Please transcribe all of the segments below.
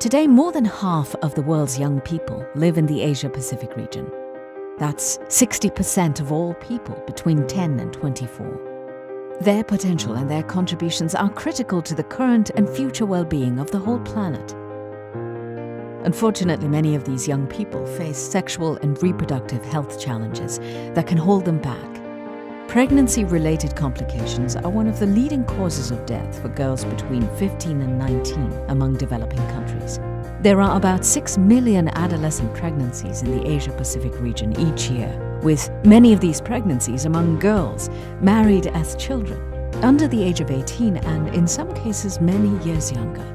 Today, more than half of the world's young people live in the Asia-Pacific region. That's 60% of all people between 10 and 24. Their potential and their contributions are critical to the current and future well-being of the whole planet. Unfortunately, many of these young people face sexual and reproductive health challenges that can hold them back. Pregnancy-related complications are one of the leading causes of death for girls between 15 and 19 among developing countries. There are about 6 million adolescent pregnancies in the Asia-Pacific region each year, with many of these pregnancies among girls married as children, under the age of 18 and in some cases many years younger.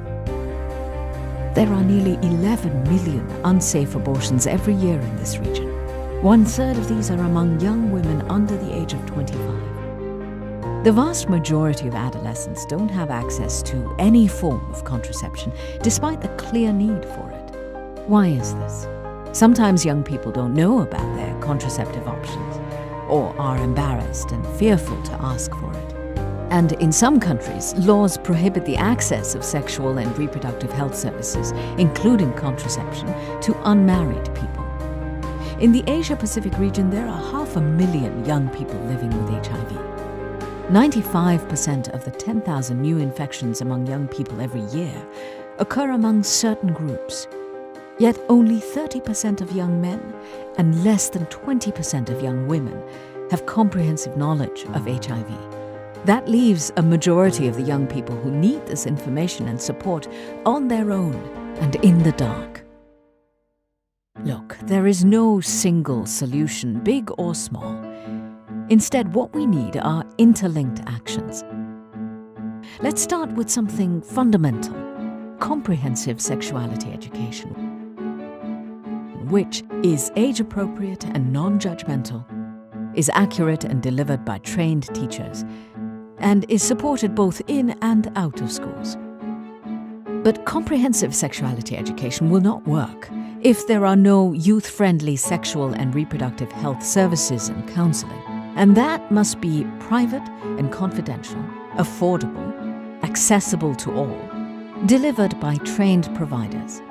There are nearly 11 million unsafe abortions every year in this region. 1/3 of these are among young women under the age of 25. The vast majority of adolescents don't have access to any form of contraception, despite the clear need for it. Why is this? Sometimes young people don't know about their contraceptive options, or are embarrassed and fearful to ask for it. And in some countries, laws prohibit the access of sexual and reproductive health services, including contraception, to unmarried people. In the Asia-Pacific region, there are 500,000 young people living with HIV. 95% of the 10,000 new infections among young people every year occur among certain groups. Yet only 30% of young men and less than 20% of young women have comprehensive knowledge of HIV. That leaves a majority of the young people who need this information and support on their own and in the dark. Look, there is no single solution, big or small. Instead, what we need are interlinked actions. Let's start with something fundamental: comprehensive sexuality education, which is age-appropriate and non-judgmental, is accurate and delivered by trained teachers, and is supported both in and out of schools. But comprehensive sexuality education will not work if there are no youth-friendly sexual and reproductive health services and counseling. And that must be private and confidential, affordable, accessible to all, delivered by trained providers.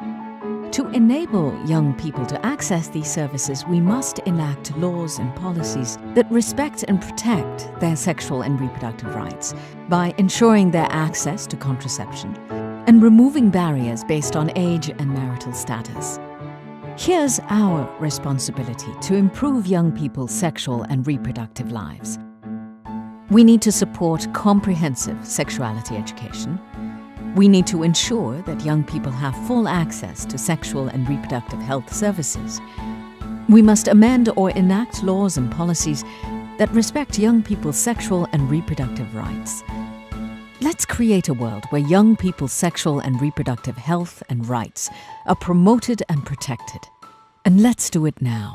To enable young people to access these services, we must enact laws and policies that respect and protect their sexual and reproductive rights by ensuring their access to contraception and removing barriers based on age and marital status. Here's our responsibility to improve young people's sexual and reproductive lives. We need to support comprehensive sexuality education. We need to ensure that young people have full access to sexual and reproductive health services. We must amend or enact laws and policies that respect young people's sexual and reproductive rights. Let's create a world where young people's sexual and reproductive health and rights are promoted and protected. And let's do it now.